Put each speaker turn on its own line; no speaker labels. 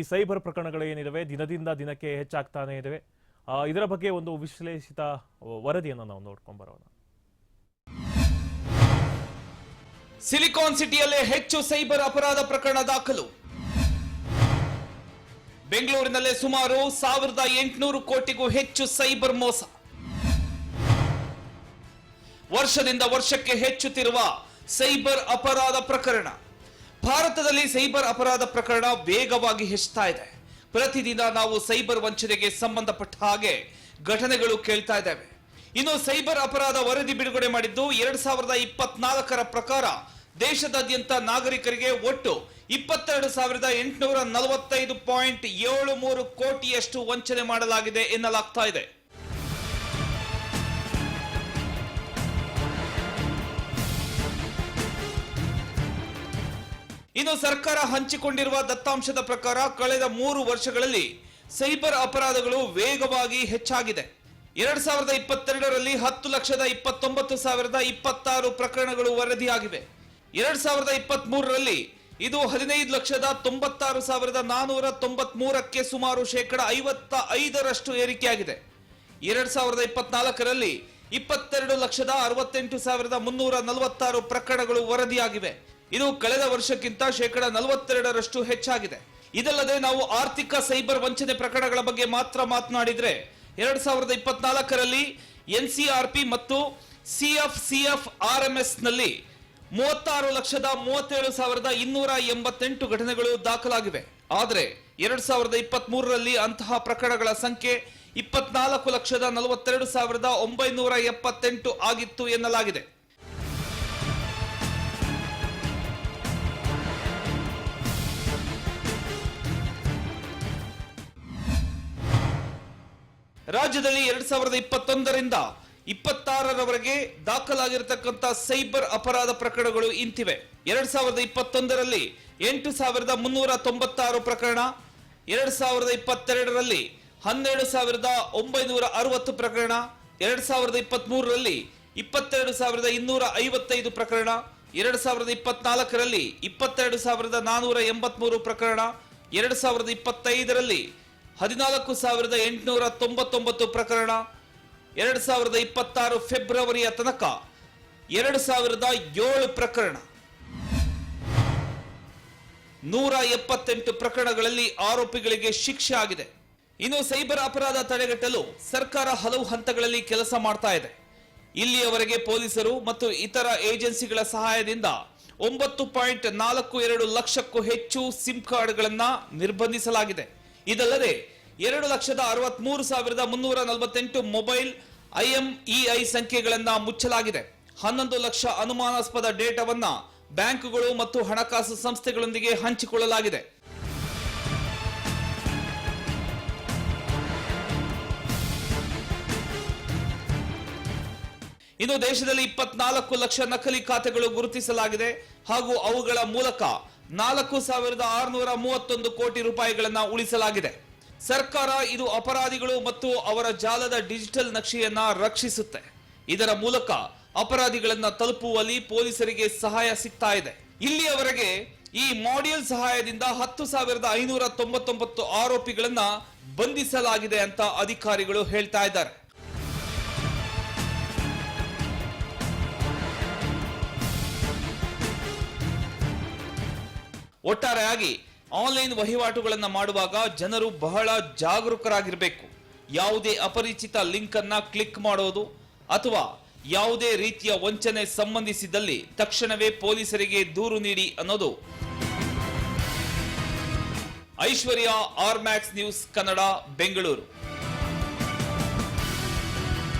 ಈ ಸೈಬರ್ ಪ್ರಕರಣಗಳೇನಿವೆ ದಿನದಿಂದ ದಿನಕ್ಕೆ ಹೆಚ್ಚಾಗ್ತಾನೆ ಇವೆ. ಇದರ ಬಗ್ಗೆ ಒಂದು ವಿಶ್ಲೇಷಿತ ವರದಿಯನ್ನು ನಾವು ನೋಡ್ಕೊಂಡು ಬರೋಣ.
ಸಿಲಿಕಾನ್ ಸಿಟಿಯಲ್ಲೇ ಹೆಚ್ಚು ಸೈಬರ್ ಅಪರಾಧ ಪ್ರಕರಣ ದಾಖಲು. ಬೆಂಗಳೂರಿನಲ್ಲೇ ಸುಮಾರು 1800 ಕೋಟಿಗೂ ಹೆಚ್ಚು ಸೈಬರ್ ಮೋಸ. ವರ್ಷದಿಂದ ವರ್ಷಕ್ಕೆ ಹೆಚ್ಚುತ್ತಿರುವ ಸೈಬರ್ ಅಪರಾಧ ಪ್ರಕರಣ. ಭಾರತದಲ್ಲಿ ಸೈಬರ್ ಅಪರಾಧ ಪ್ರಕರಣ ವೇಗವಾಗಿ ಹೆಚ್ಚುತ್ತಾ ಇದೆ. ಪ್ರತಿದಿನ ನಾವು ಸೈಬರ್ ವಂಚನೆಗೆ ಸಂಬಂಧಪಟ್ಟ ಹಾಗೆ ಘಟನೆಗಳು ಕೇಳ್ತಾ ಇದ್ದೇವೆ. ಇನ್ನು ಸೈಬರ್ ಅಪರಾಧ ವರದಿ ಬಿಡುಗಡೆ ಮಾಡಿದ್ದು 2024ರ ಪ್ರಕಾರ ದೇಶದಾದ್ಯಂತ ನಾಗರಿಕರಿಗೆ ಒಟ್ಟು 22,845.73 ಕೋಟಿಯಷ್ಟು ವಂಚನೆ ಮಾಡಲಾಗಿದೆ ಎನ್ನಲಾಗ್ತಾ ಇದೆ. ಇನ್ನು ಸರ್ಕಾರ ಹಂಚಿಕೊಂಡಿರುವ ದತ್ತಾಂಶದ ಪ್ರಕಾರ ಕಳೆದ 3 ವರ್ಷಗಳಲ್ಲಿ ಸೈಬರ್ ಅಪರಾಧಗಳು ವೇಗವಾಗಿ ಹೆಚ್ಚಾಗಿದೆ. 2022ರಲ್ಲಿ 10,29,026 ಪ್ರಕರಣಗಳು ವರದಿಯಾಗಿವೆ. 2023ರಲ್ಲಿ ಇದು 15,96,493ಕ್ಕೆ ಸುಮಾರು 55% ಏರಿಕೆಯಾಗಿದೆ. 2024ರಲ್ಲಿ 22,68,346 ಪ್ರಕರಣಗಳು ವರದಿಯಾಗಿವೆ. ಇದು ಕಳೆದ ವರ್ಷಕ್ಕಿಂತ 42% ಹೆಚ್ಚಾಗಿದೆ. ಇದಲ್ಲದೆ ನಾವು ಆರ್ಥಿಕ ಸೈಬರ್ ವಂಚನೆ ಪ್ರಕರಣಗಳ ಬಗ್ಗೆ ಮಾತ್ರ ಮಾತನಾಡಿದ್ರೆ 2024ರಲ್ಲಿ ಎನ್ಸಿಆರ್ಪಿ ಮತ್ತು ಸಿಎಫ್ಆರ್ಎಂಎಸ್ ನಲ್ಲಿ 36,37,288 ಘಟನೆಗಳು ದಾಖಲಾಗಿವೆ. ಆದರೆ 2023ರಲ್ಲಿ ಅಂತಹ ಪ್ರಕರಣಗಳ ಸಂಖ್ಯೆ 24,42,978 ಆಗಿತ್ತು ಎನ್ನಲಾಗಿದೆ. ರಾಜ್ಯದಲ್ಲಿ 2021ರಿಂದ 26ರವರೆಗೆ ದಾಖಲಾಗಿರತಕ್ಕಂಥ ಸೈಬರ್ ಅಪರಾಧ ಪ್ರಕರಣಗಳು ಇಂತಿವೆ. 2021ರಲ್ಲಿ 8,396 ಪ್ರಕರಣ, 2022ರಲ್ಲಿ 12,960 ಪ್ರಕರಣ, 2023ರಲ್ಲಿ 22,255 ಪ್ರಕರಣ, 2024ರಲ್ಲಿ 22,483 ಪ್ರಕರಣ, 2025ರಲ್ಲಿ 14,899 ಪ್ರಕರಣ, 2026 ಫೆಬ್ರವರಿಯ ತನಕ 2,007 ಪ್ರಕರಣ. 178 ಪ್ರಕರಣಗಳಲ್ಲಿ ಆರೋಪಿಗಳಿಗೆ ಶಿಕ್ಷೆ ಆಗಿದೆ. ಇನ್ನು ಸೈಬರ್ ಅಪರಾಧ ತಡೆಗಟ್ಟಲು ಸರ್ಕಾರ ಹಲವು ಹಂತಗಳಲ್ಲಿ ಕೆಲಸ ಮಾಡ್ತಾ ಇದೆ. ಇಲ್ಲಿಯವರೆಗೆ ಪೊಲೀಸರು ಮತ್ತು ಇತರ ಏಜೆನ್ಸಿಗಳ ಸಹಾಯದಿಂದ 9.42 ಲಕ್ಷಕ್ಕೂ ಹೆಚ್ಚು ಸಿಮ್ ಕಾರ್ಡ್ಗಳನ್ನು ನಿರ್ಬಂಧಿಸಲಾಗಿದೆ. ಇದಲ್ಲದೆ 2,63,348 ಮೊಬೈಲ್ IMEI ಸಂಖ್ಯೆಗಳನ್ನು ಮುಚ್ಚಲಾಗಿದೆ. 11 ಲಕ್ಷ ಅನುಮಾನಾಸ್ಪದ ಡೇಟಾವನ್ನ ಬ್ಯಾಂಕುಗಳು ಮತ್ತು ಹಣಕಾಸು ಸಂಸ್ಥೆಗಳೊಂದಿಗೆ ಹಂಚಿಕೊಳ್ಳಲಾಗಿದೆ. ಇನ್ನು ದೇಶದಲ್ಲಿ 24 ಲಕ್ಷ ನಕಲಿ ಖಾತೆಗಳು ಗುರುತಿಸಲಾಗಿದೆ ಹಾಗೂ ಅವುಗಳ ಮೂಲಕ 4,631 ಕೋಟಿ ರೂಪಾಯಿಗಳನ್ನು ಉಳಿಸಲಾಗಿದೆ. ಸರ್ಕಾರ ಇದು ಅಪರಾಧಿಗಳು ಮತ್ತು ಅವರ ಜಾಲದ ಡಿಜಿಟಲ್ ನಕ್ಷೆಯನ್ನ ರಕ್ಷಿಸುತ್ತೆ. ಇದರ ಮೂಲಕ ಅಪರಾಧಿಗಳನ್ನ ತಲುಪುವಲ್ಲಿ ಪೊಲೀಸರಿಗೆ ಸಹಾಯ ಸಿಗ್ತಾ ಇದೆ. ಇಲ್ಲಿಯವರೆಗೆ ಈ ಮಾಡ್ಯೂಲ್ ಸಹಾಯದಿಂದ 10,599 ಆರೋಪಿಗಳನ್ನ ಬಂಧಿಸಲಾಗಿದೆ ಅಂತ ಅಧಿಕಾರಿಗಳು ಹೇಳ್ತಾ ಇದ್ದಾರೆ. ಒಟ್ಟಾರೆಯಾಗಿ ಆನ್ಲೈನ್ ವಹಿವಾಟುಗಳನ್ನು ಮಾಡುವಾಗ ಜನರು ಬಹಳ ಜಾಗರೂಕರಾಗಿರಬೇಕು. ಯಾವುದೇ ಅಪರಿಚಿತ ಲಿಂಕ್ ಅನ್ನ ಕ್ಲಿಕ್ ಮಾಡೋದು ಅಥವಾ ಯಾವುದೇ ರೀತಿಯ ವಂಚನೆ ಸಂಬಂಧಿಸಿದಲ್ಲಿ ತಕ್ಷಣವೇ ಪೊಲೀಸರಿಗೆ ದೂರು ನೀಡಿ ಅನ್ನೋದು. Aishwarya, R Max News Kannada, Bengaluru.